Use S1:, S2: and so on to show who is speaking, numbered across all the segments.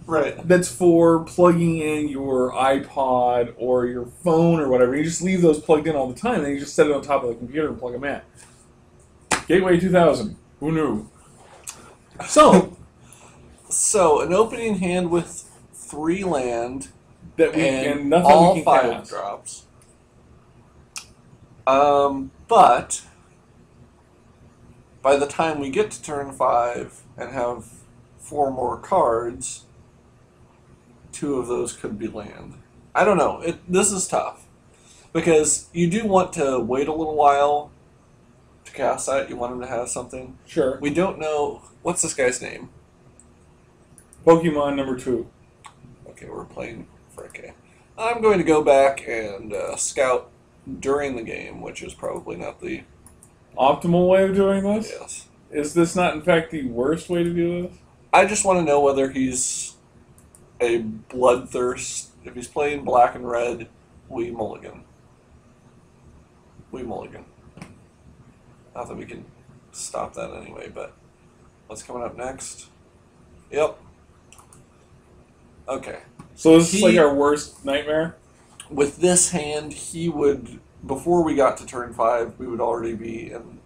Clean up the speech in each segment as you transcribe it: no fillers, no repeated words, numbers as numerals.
S1: Right.
S2: that's for plugging in your iPod or your phone or whatever. You just leave those plugged in all the time, and you just set it on top of the computer and plug them in. Gateway 2000. Who knew? So,
S1: So, an opening hand with 3 land
S2: that we
S1: and
S2: and nothing
S1: all
S2: we can
S1: 5
S2: cast.
S1: drops. But by the time we get to turn 5 and have 4 more cards, 2 of those could be land. I don't know. This is tough. Because you do want to wait a little while to cast that. You want him to have something.
S2: Sure.
S1: We don't know. What's this guy's name?
S2: Pokemon number 2.
S1: Okay, we're playing Freke. I'm going to go back and scout during the game, which is probably not the...
S2: Optimal way of doing this?
S1: Yes.
S2: Is this not, in fact, the worst way to do this?
S1: I just want to know whether he's a bloodthirst. If he's playing black and red, we mulligan. We mulligan. Not that we can stop that anyway, but what's coming up next? Yep. Okay.
S2: So this is like our worst nightmare?
S1: With this hand, he would, before we got to turn 5, we would already be in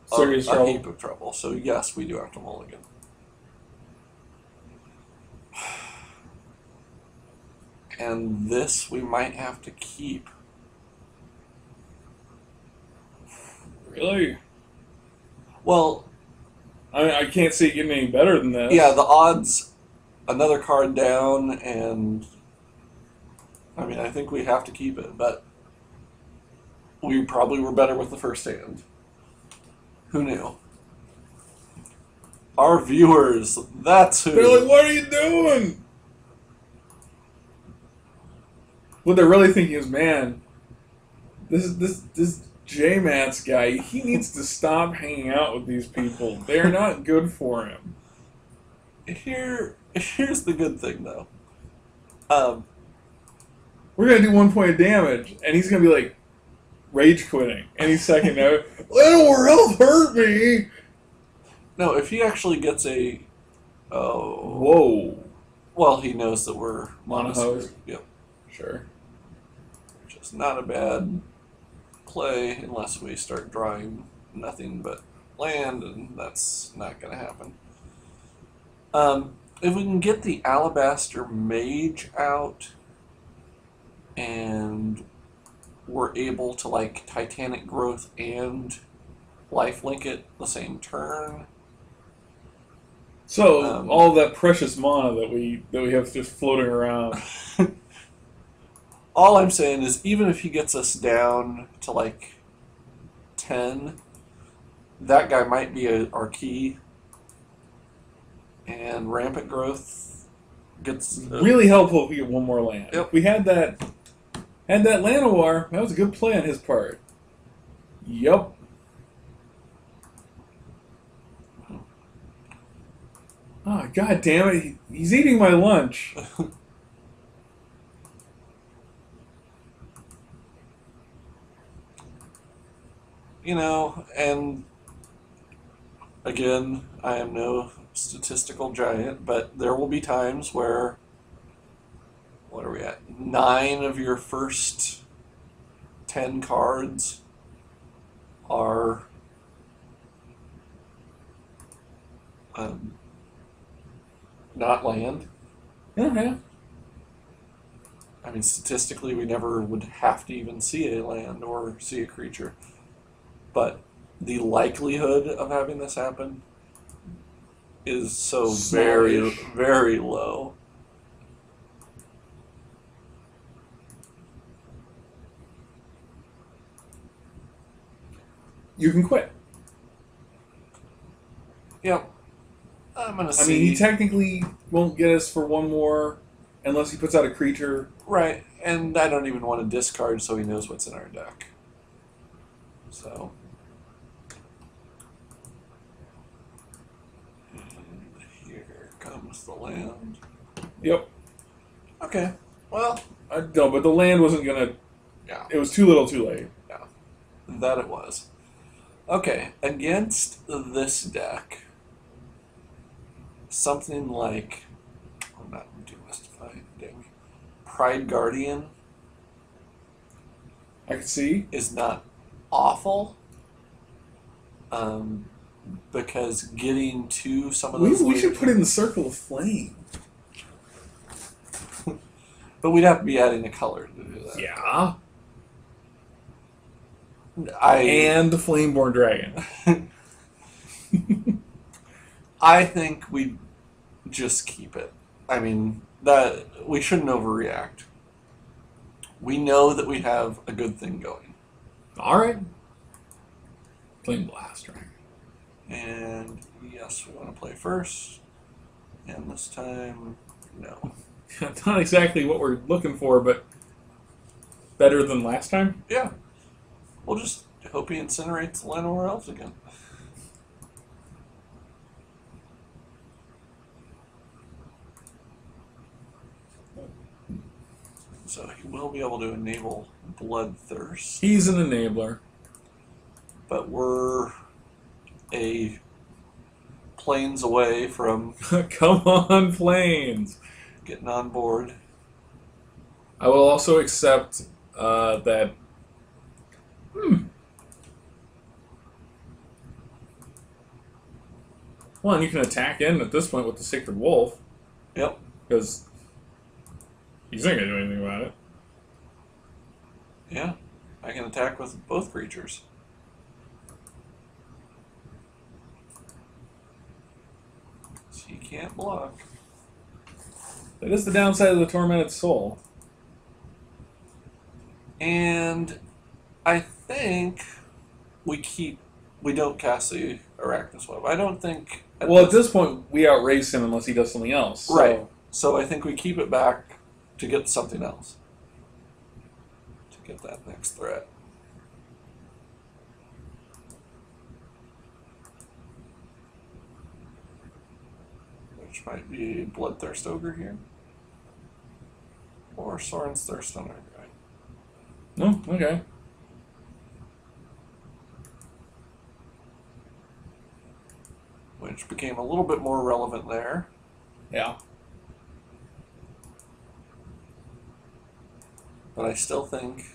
S2: Serious
S1: a
S2: trouble.
S1: heap of trouble. So yes, we do have to mulligan. And this we might have to keep.
S2: Really?
S1: Well,
S2: I can't see it getting any better than this.
S1: yeah, the odds, another card down, and I mean, I think we have to keep it, but we probably were better with the first hand. Who knew? Our viewers, that's who.
S2: They're like, what are you doing? What they're really thinking is, man, this J-Mats guy, he needs to stop hanging out with these people. They're not good for him.
S1: Here's the good thing, though.
S2: We're going to do 1 point of damage, and he's going to be like, rage quitting any second now. Little health hurt me!
S1: No, if he actually gets a... Oh.
S2: Whoa.
S1: Well, he knows that we're
S2: Monohose.
S1: Yep.
S2: Sure.
S1: Which is not a bad play unless we start drawing nothing but land, and that's not going to happen. If we can get the Alabaster Mage out and we're able to like Titanic Growth and lifelink it the same turn.
S2: So all that precious mana that we have just floating around.
S1: All I'm saying is, even if he gets us down to like 10, that guy might be our key. And Rampant Growth gets
S2: really helpful if we get one more land.
S1: Yep.
S2: We had that Llanowar. That was a good play on his part. Yup. Oh, god damn it. He's eating my lunch.
S1: You know, and again, I am no statistical giant, but there will be times where, what are we at? 9 of your first 10 cards are not land.
S2: Okay.
S1: I mean, statistically, we never would have to even see a land or see a creature. But the likelihood of having this happen is so very,
S2: Smallish.
S1: very low.
S2: You can quit.
S1: Yep. I'm going to see.
S2: I mean, he technically won't get us for one more unless he puts out a creature.
S1: Right, and I don't even want to discard so he knows what's in our deck. So. And here comes the land.
S2: Yep.
S1: Okay, well.
S2: No, but the land wasn't going to...
S1: Yeah.
S2: It was too little too late.
S1: Yeah, that it was. Okay, against this deck, something like, well, not Pride Guardian
S2: I can see.
S1: is not awful. Because getting to some of those
S2: We should
S1: later
S2: put in the Circle of Flame.
S1: but we'd have to be adding a color to do that.
S2: Yeah.
S1: I
S2: And the Flameborn Dragon.
S1: I think we just keep it. I mean, that we shouldn't overreact. We know that we have a good thing going.
S2: Alright. Flame Blast Dragon.
S1: And yes, we want to play first. And this time, no.
S2: Not exactly what we're looking for, but better than last time.
S1: Yeah. We'll just hope he incinerates the Llanowar Elves again. So he will be able to enable Bloodthirst.
S2: He's an enabler.
S1: But we're a planes away from
S2: Come on, Plains.
S1: getting on board.
S2: I will also accept that. Well, and you can attack in at this point with the Sacred Wolf.
S1: Yep.
S2: Because he's not going to do anything about it.
S1: Yeah. I can attack with both creatures. So you can't block.
S2: That is the downside of the Tormented Soul.
S1: And I think we don't cast the Arachnus Web. I don't think...
S2: Well, at this point, we outrace him unless he does something else. So.
S1: Right. So I think we keep it back to get something else. To get that next threat. Which might be Bloodthirst Ogre here. Or Soren's Thirst on our guy.
S2: Oh, okay.
S1: Which became a little bit more relevant there.
S2: Yeah.
S1: But I still think,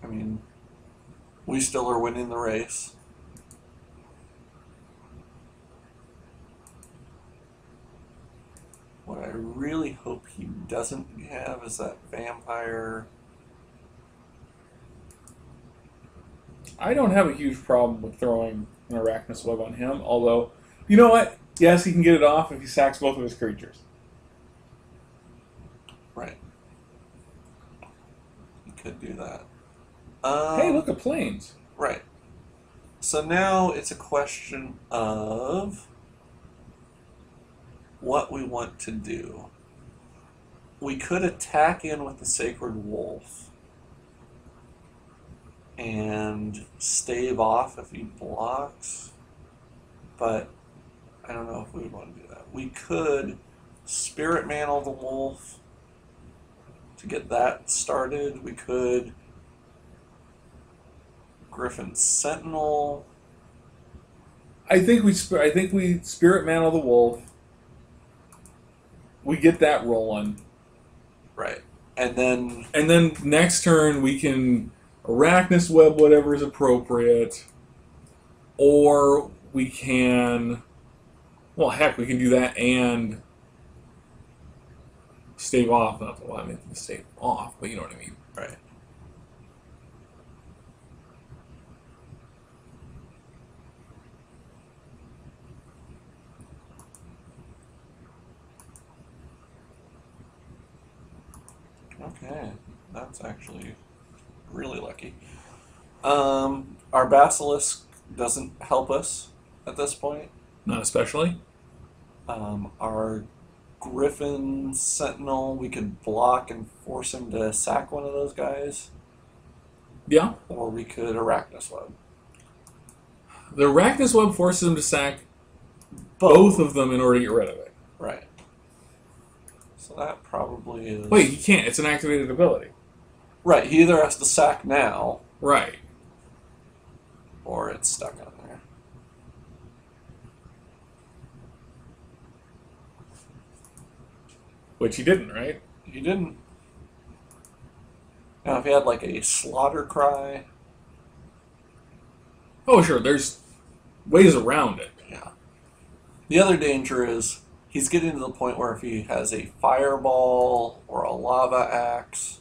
S1: I mean, we still are winning the race. What I really hope he doesn't have is that vampire.
S2: I don't have a huge problem with throwing an Arachnus Web on him, although, you know what? Yes, he can get it off if he sacks both of his creatures.
S1: Right. He could do that.
S2: Hey, look at Plains.
S1: Right. So now it's a question of what we want to do. We could attack in with the Sacred Wolf and stave off if he blocks, but I don't know if we would want to do that. We could Spirit Mantle the Wolf to get that started. We could Griffin Sentinel.
S2: I think we Spirit Mantle the Wolf. We get that rolling.
S1: Right. And then
S2: next turn we can Arachnus Web whatever is appropriate. Or we can, well, heck, we can do that and stave off. Not the one I meant to stave off, but you know what I mean.
S1: right. Okay, that's actually really lucky. Our Basilisk doesn't help us at this point.
S2: Not especially.
S1: Our Griffin Sentinel, we could block and force him to sack one of those guys.
S2: Yeah.
S1: Or we could Arachnus Web.
S2: The Arachnus Web forces him to sack both of them in order to get rid of it.
S1: Right. So that probably is...
S2: Wait, he can't. It's an activated ability.
S1: Right, he either has to sack now,
S2: Right.
S1: or it's stuck on there.
S2: Which he didn't, right?
S1: He didn't. Now, if he had like a slaughter cry,
S2: Oh, sure, there's ways around it.
S1: yeah. The other danger is he's getting to the point where if he has a fireball or a lava axe,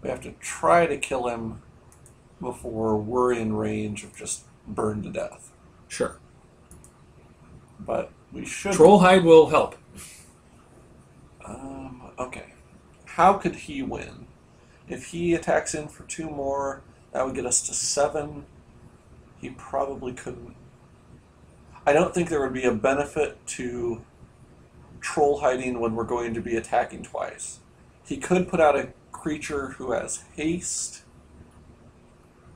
S1: we have to try to kill him before we're in range of just burn to death.
S2: Sure.
S1: But we should.
S2: Trollhide will help.
S1: Okay. How could he win? If he attacks in for 2 more, that would get us to 7. He probably couldn't. I don't think there would be a benefit to troll hiding when we're going to be attacking twice. He could put out a creature who has haste.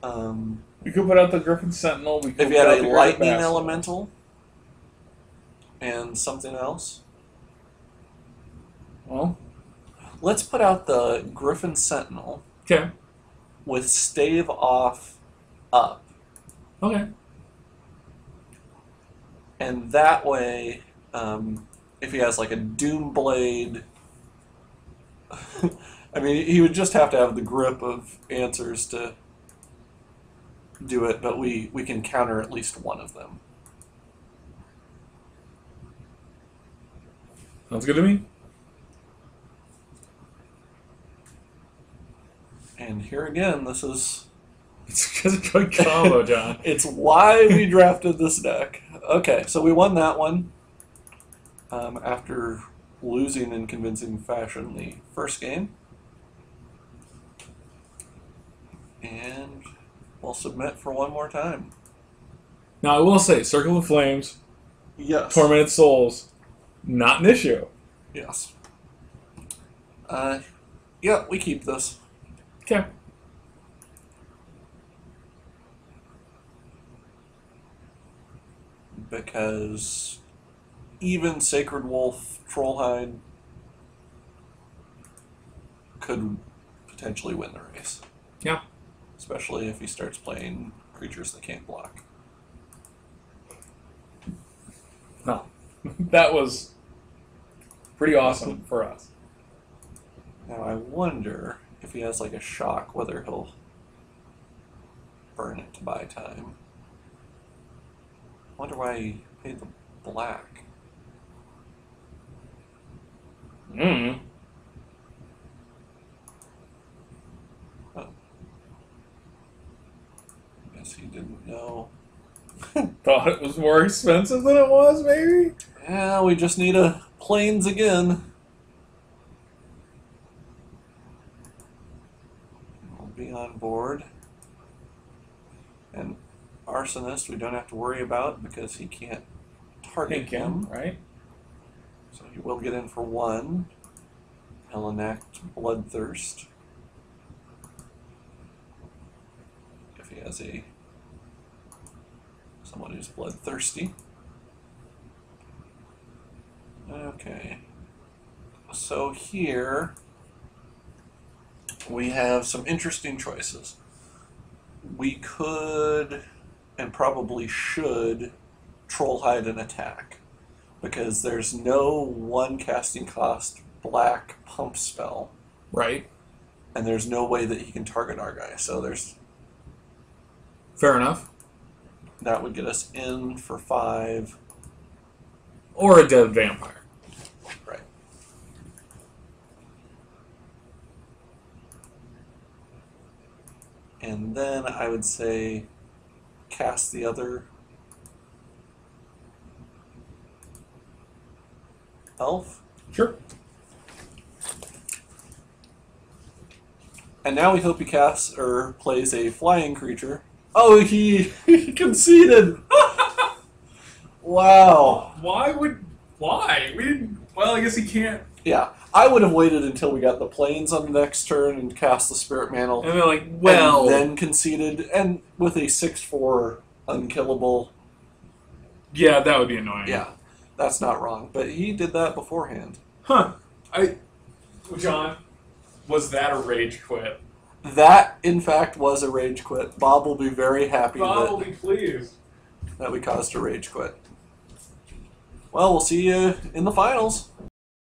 S2: We could put out the Griffin Sentinel. We could
S1: If he
S2: put
S1: had
S2: out
S1: a
S2: the
S1: lightning
S2: Earth Basilisk.
S1: elemental and something else.
S2: Well,
S1: Let's put out the Griffin Sentinel
S2: okay.
S1: with stave off up.
S2: Okay.
S1: And that way, if he has like a Doom Blade, I mean, he would just have to have the grip of answers to do it, but we can counter at least one of them.
S2: Sounds good to me.
S1: And here again, this is...
S2: It's a good combo, John.
S1: It's why we drafted this deck. Okay, so we won that one after losing in convincing fashion the first game. And we'll submit for one more time.
S2: Now, I will say, Circle of Flames,
S1: Yes.
S2: Tormented Souls, not an issue.
S1: Yes. Yeah, we keep this.
S2: Okay.
S1: Because even Sacred Wolf Trollhide could potentially win the race.
S2: Yeah.
S1: Especially if he starts playing creatures that can't block.
S2: No. That was pretty awesome for us.
S1: Now I wonder if he has like a shock, whether he'll burn it to buy time. I wonder why he paid the black.
S2: Mm.
S1: Oh. Guess he didn't know.
S2: Thought it was more expensive than it was, maybe?
S1: Yeah, we just need a planes again. We'll be on board. And Arsonist we don't have to worry about because he can't target him.
S2: Right?
S1: So he will get in for 1. He'll enact Bloodthirst. If he has someone who's bloodthirsty. Okay. So here we have some interesting choices. We could, and probably should, Trollhide an attack. Because there's no 1 casting cost black pump spell.
S2: Right.
S1: And there's no way that he can target our guy. So there's...
S2: Fair enough.
S1: That would get us in for 5.
S2: Or a dead vampire.
S1: Right. And then I would say cast the other elf.
S2: Sure.
S1: And now we hope he casts or plays a flying creature. Oh, he conceded! Wow.
S2: Why? We didn't... Well, I guess he can't...
S1: Yeah, I would have waited until we got the planes on the next turn and cast the Spirit Mantle.
S2: And they're like, well...
S1: And then conceded, and with a 6/4 unkillable.
S2: Yeah, that would be annoying.
S1: Yeah, that's not wrong. But he did that beforehand.
S2: Huh. John, was that a rage quit?
S1: That, in fact, was a rage quit. Bob will be very happy
S2: Bob will be pleased.
S1: that we caused a rage quit. Well, we'll see you in the finals.